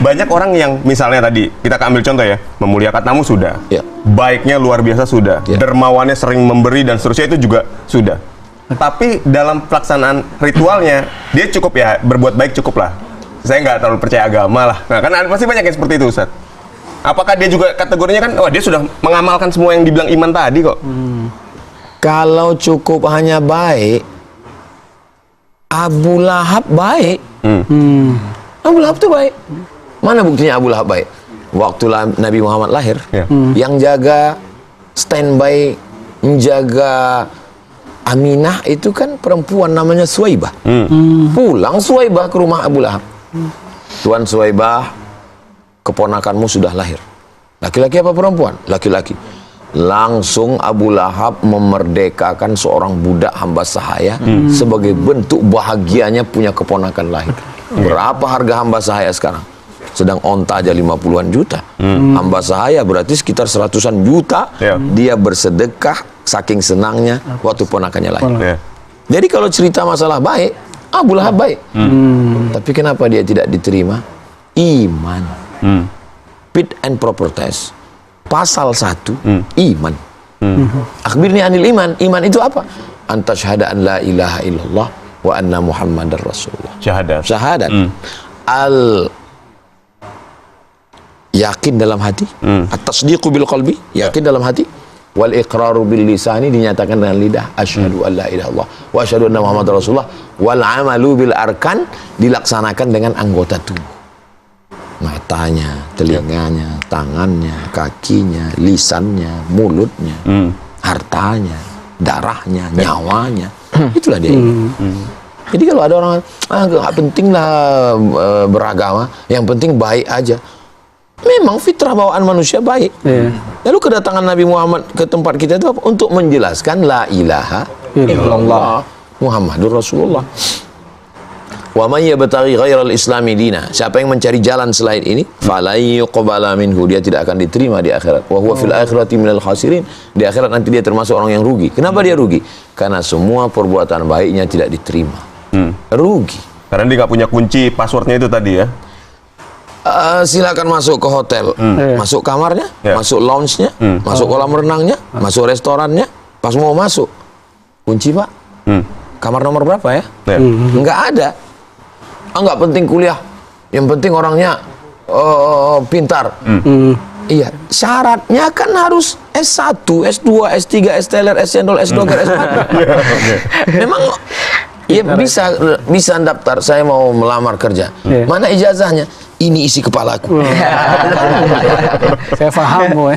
banyak orang yang misalnya tadi kita ambil contoh ya, memuliakan tamu sudah, baiknya luar biasa sudah, dermawannya sering memberi dan seterusnya itu juga sudah. Tapi dalam pelaksanaan ritualnya dia cukup ya berbuat baik cukup lah. Saya nggak terlalu percaya agama lah. Nah kan pasti banyak yang seperti itu Ustaz. Apakah dia juga kategorinya kan, wah dia sudah mengamalkan semua yang dibilang iman tadi kok. Kalau cukup hanya baik, Abu Lahab baik. Abu Lahab tuh baik. Mana buktinya Abu Lahab baik? Waktu Nabi Muhammad lahir, yang jaga standby, menjaga Aminah itu kan perempuan namanya Suwaibah. Pulang Suwaibah ke rumah Abu Lahab. Tuan Suwaibah, keponakanmu sudah lahir. Laki-laki apa perempuan? Laki-laki. Langsung Abu Lahab memerdekakan seorang budak hamba sahaya sebagai bentuk bahagianya punya keponakan lahir. Berapa harga hamba sahaya sekarang? Sedang onta aja 50-an juta. Hamba sahaya berarti sekitar 100-an juta. Dia bersedekah saking senangnya waktu ponakannya lahir. Jadi kalau cerita masalah baik, Abu Lahab baik. Tapi kenapa dia tidak diterima? Iman. Fit and proper test. Pasal 1, iman. Akhbirni anil iman. Iman itu apa? Anta syahada an la ilaha illallah wa anna muhammadar rasulullah. Syahadat. Yakin dalam hati. At-tasdiqu bil qalbi, yakin dalam hati. Wal iqraru bil lisani, dinyatakan dengan lidah, asyhadu an la ilaha illallah wa asyhadu anna muhammadar rasulullah. Wal amalu bil arkan, dilaksanakan dengan anggota tubuh. Matanya, telinganya, tangannya, kakinya, lisannya, mulutnya, hartanya, darahnya, nyawanya. Itulah dia. Jadi kalau ada orang, nggak penting lah beragama, yang penting baik aja. Memang fitrah bawaan manusia baik. Lalu kedatangan Nabi Muhammad ke tempat kita itu apa? Untuk menjelaskan la ilaha illallah Muhammadur Rasulullah. Wa may yabtaghi ghairal islami dina, siapa yang mencari jalan selain ini, fala yuqbala minhu, dia tidak akan diterima di akhirat. Wa huwa fil akhirati minal khasirin, di akhirat nanti dia termasuk orang yang rugi. Kenapa dia rugi? Karena semua perbuatan baiknya tidak diterima. Rugi. Karena dia nggak punya kunci passwordnya itu tadi ya. Silakan masuk ke hotel, masuk kamarnya, masuk lounge-nya, masuk kolam renangnya, masuk restorannya. Pas mau masuk, kunci pak, kamar nomor berapa ya? Nggak ada. Nggak penting kuliah, yang penting orangnya pintar. Iya, syaratnya kan harus S1, S2, S3, S teler, S cendol, S doger, S4. Memang ya bisa daftar, saya mau melamar kerja. Mana ijazahnya? Ini isi kepalaku. Saya paham,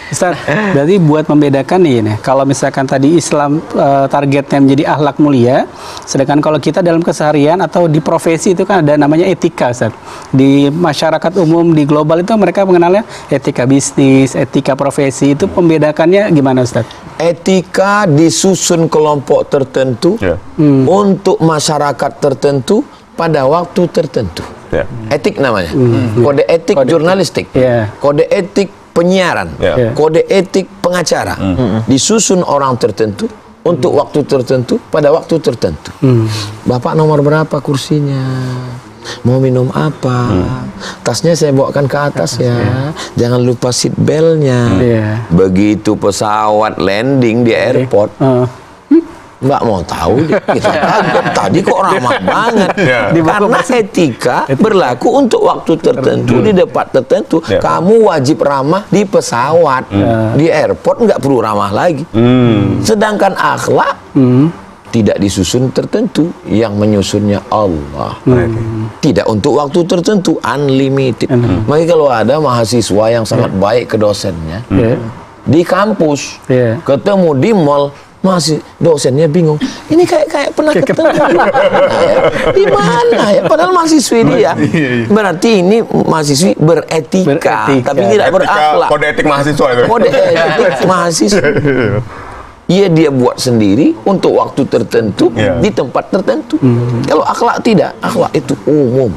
Ustaz. Berarti buat membedakan nih, kalau misalkan tadi Islam targetnya menjadi akhlak mulia, sedangkan kalau kita dalam keseharian atau di profesi itu kan ada namanya etika, Ustaz. Di masyarakat umum, di global itu mereka mengenalnya etika bisnis, etika profesi. Itu pembedakannya gimana, Ustaz? Etika disusun kelompok tertentu untuk masyarakat tertentu pada waktu tertentu. Etik namanya. Kode etik jurnalistik. Kode etik penyiaran. Kode etik pengacara. Disusun orang tertentu untuk waktu tertentu pada waktu tertentu. Bapak nomor berapa kursinya? Mau minum apa? Tasnya saya bawakan ke atas ya. Jangan lupa seat belt-nya. Begitu pesawat landing di airport, nggak mau tahu kita kaget tadi kok ramah banget. Karena etika berlaku untuk waktu tertentu di tempat tertentu. Kamu wajib ramah di pesawat, di airport nggak perlu ramah lagi. Sedangkan akhlak tidak disusun tertentu, yang menyusunnya Allah. Tidak untuk waktu tertentu, unlimited. Makanya kalau ada mahasiswa yang sangat baik ke dosennya di kampus, ketemu di mall, masih dosennya bingung. Ini kayak pernah ketemu. Di mana ya? Padahal mahasiswi dia. Berarti ini mahasiswi beretika, tapi tidak berakhlak. Kode etik mahasiswa itu. Kode etik mahasiswa. Iya, dia buat sendiri untuk waktu tertentu di tempat tertentu. Kalau akhlak tidak, akhlak itu umum.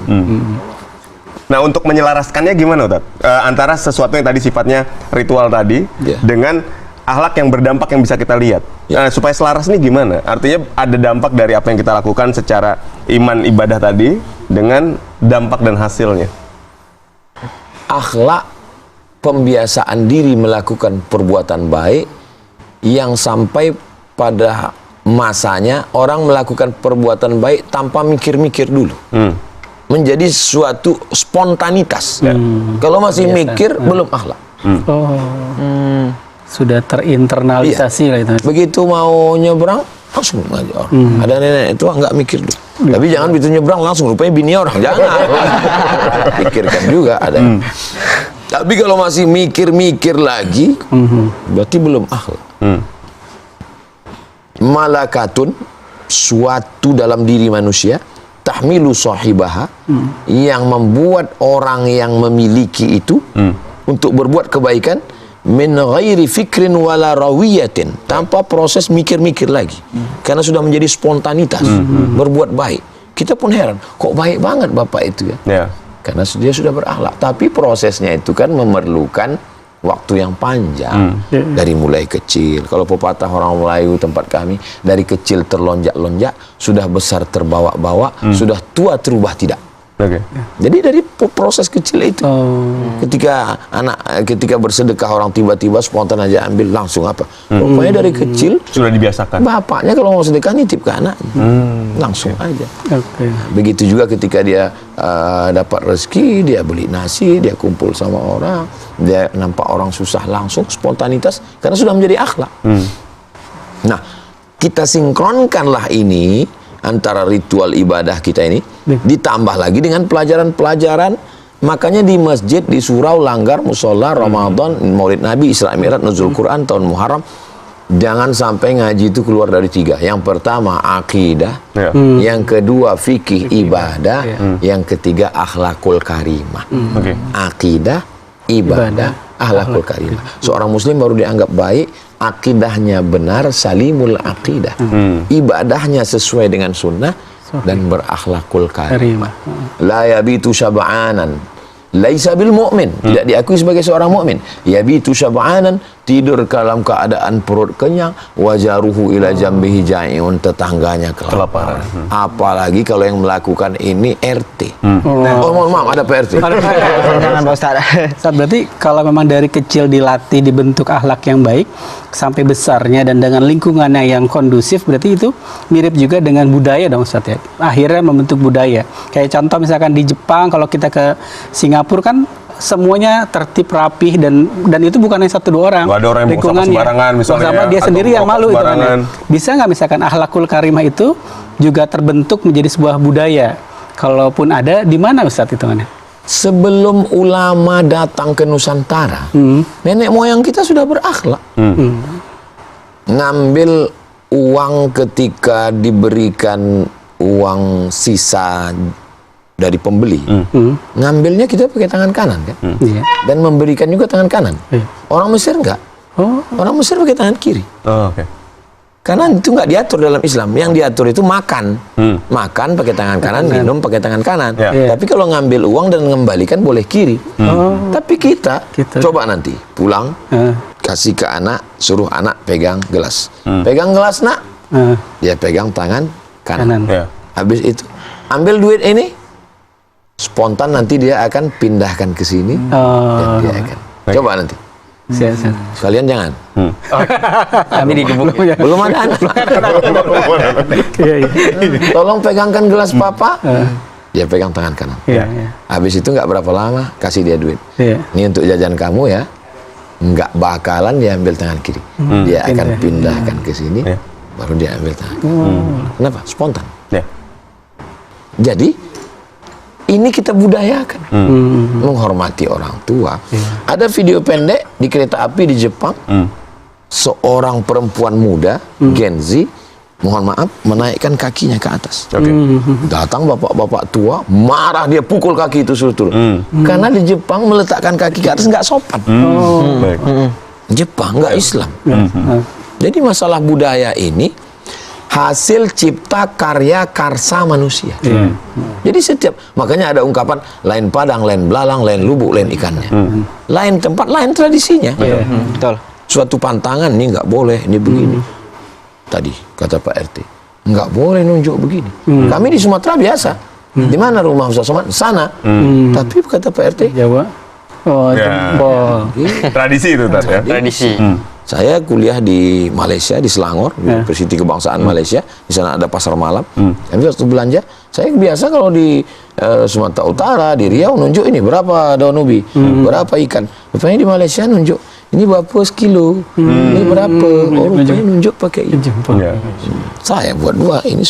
Nah, untuk menyelaraskannya gimana, Ustaz? Antara sesuatu yang tadi sifatnya ritual tadi dengan akhlak yang berdampak yang bisa kita lihat. Supaya selaras ini gimana? Artinya ada dampak dari apa yang kita lakukan secara iman ibadah tadi dengan dampak dan hasilnya. Akhlak, pembiasaan diri melakukan perbuatan baik yang sampai pada masanya orang melakukan perbuatan baik tanpa mikir-mikir dulu. Menjadi suatu spontanitas. Kalau masih mikir, belum akhlak. Sudah terinternalisasi lah itu. Begitu mau nyebrang, langsung aja. Ada nenek itu nggak mikir dulu. Tapi jangan begitu nyebrang langsung rupanya bini orang. Jangan. Pikirkan juga ada. Tapi kalau masih mikir-mikir lagi, berarti belum akhlak. Malakatun, suatu dalam diri manusia, tahmilu sahibaha, yang membuat orang yang memiliki itu untuk berbuat kebaikan, min ghairi fikrin wala rawiyatin, tanpa proses mikir-mikir lagi. Karena sudah menjadi spontanitas berbuat baik. Kita pun heran, kok baik banget bapak itu ya. Karena dia sudah berakhlak. Tapi prosesnya itu kan memerlukan waktu yang panjang. Dari mulai kecil. Kalau pepatah orang Melayu tempat kami, dari kecil terlonjak-lonjak, sudah besar terbawa-bawa, sudah tua terubah tidak. Jadi dari proses kecil itu, ketika bersedekah orang tiba-tiba spontan aja ambil langsung apa? Pokoknya dari kecil sudah dibiasakan. Bapaknya kalau mau sedekah nitip ke anaknya, langsung aja. Begitu juga ketika dia dapat rezeki, dia beli nasi, dia kumpul sama orang, dia nampak orang susah langsung spontanitas karena sudah menjadi akhlak. Nah, kita sinkronkanlah ini antara ritual ibadah kita ini, ditambah lagi dengan pelajaran-pelajaran. Makanya di masjid, di surau, langgar, musola, Ramadan, Maulid Nabi, Isra Mi'raj, Nuzul Quran, tahun Muharram, jangan sampai ngaji itu keluar dari 3. Yang pertama akidah, yang kedua fikih ibadah, yang ketiga akhlakul karimah. Akidah, ibadah, akhlakul karimah. Seorang muslim baru dianggap baik akidahnya benar, salimul akidah, ibadahnya sesuai dengan sunnah, dan berakhlakul karimah. La yabitu syab'anan laisa bil mu'min, tidak diakui sebagai seorang mukmin. Yabitu syab'anan, tidur dalam keadaan perut kenyang, wajaruhu ila jambihi ja'iun, tetangganya kelaparan. Apalagi kalau yang melakukan ini RT. Oh, mohon maaf, ada PRT. Jangan Pak Ustaz. Berarti kalau memang dari kecil dilatih, dibentuk akhlak yang baik sampai besarnya dan dengan lingkungannya yang kondusif, berarti itu mirip juga dengan budaya dong Ustaz ya. Akhirnya membentuk budaya. Kayak contoh misalkan di Jepang, kalau kita ke Singapura kan semuanya tertib rapih dan itu bukan hanya 1-2 orang. Gak ada orang yang buang sembarangan misalnya. Sama dia sendiri yang malu itu kan. Bisa nggak misalkan akhlakul karimah itu juga terbentuk menjadi sebuah budaya? Kalaupun ada, di mana Ustaz hitungannya? Sebelum ulama datang ke Nusantara, nenek moyang kita sudah berakhlak. Ngambil uang ketika diberikan uang sisa dari pembeli, ngambilnya kita pakai tangan kanan kan, dan memberikan juga tangan kanan. Orang Mesir enggak, orang Mesir pakai tangan kiri. Karena itu nggak diatur dalam Islam. Yang diatur itu makan, makan pakai tangan kanan, minum pakai tangan kanan. Tapi kalau ngambil uang dan mengembalikan boleh kiri. Tapi kita coba nanti pulang, kasih ke anak, suruh anak pegang gelas, pegang gelas nak, dia pegang tangan kanan. Habis itu ambil duit ini, spontan nanti dia akan pindahkan ke sini, dan dia akan coba nanti. Kalian jangan. Kami digebuk. Belum ada anak. Tolong pegangkan gelas papa. Dia pegang tangan kanan. Habis itu nggak berapa lama kasih dia duit. Ini untuk jajan kamu ya. Nggak bakalan dia ambil tangan kiri. Dia akan pindahkan ke sini, baru dia ambil tangan kiri. Kenapa? Spontan. Jadi ini kita budayakan, menghormati orang tua. Ada video pendek di kereta api di Jepang, seorang perempuan muda, Gen Z, mohon maaf, menaikkan kakinya ke atas. Datang bapak-bapak tua, marah, dia pukul kaki itu suruh turun. Karena di Jepang meletakkan kaki ke atas nggak sopan. Jepang nggak Islam. Jadi masalah budaya ini hasil cipta karya karsa manusia. Jadi makanya ada ungkapan lain padang, lain belalang, lain lubuk, lain ikannya. Lain tempat, lain tradisinya. Betul. Suatu pantangan, ini nggak boleh, ini begini. Tadi kata Pak RT, nggak boleh nunjuk begini. Kami di Sumatera biasa. Di mana rumah Ustaz Somad? Sana. Tapi kata Pak RT, Jawa. Oh, jempol. Tradisi itu Tat, ya. Tradisi. Saya kuliah di Malaysia, di Selangor, Universiti Kebangsaan Malaysia. Di sana ada pasar malam. Tapi waktu belanja, saya biasa kalau di Sumatera Utara, di Riau nunjuk ini berapa daun ubi, berapa ikan. Rupanya di Malaysia nunjuk ini berapa sekilo, ini berapa. Oh, rupanya nunjuk pakai jempol. Ya. Saya buat 2 ini.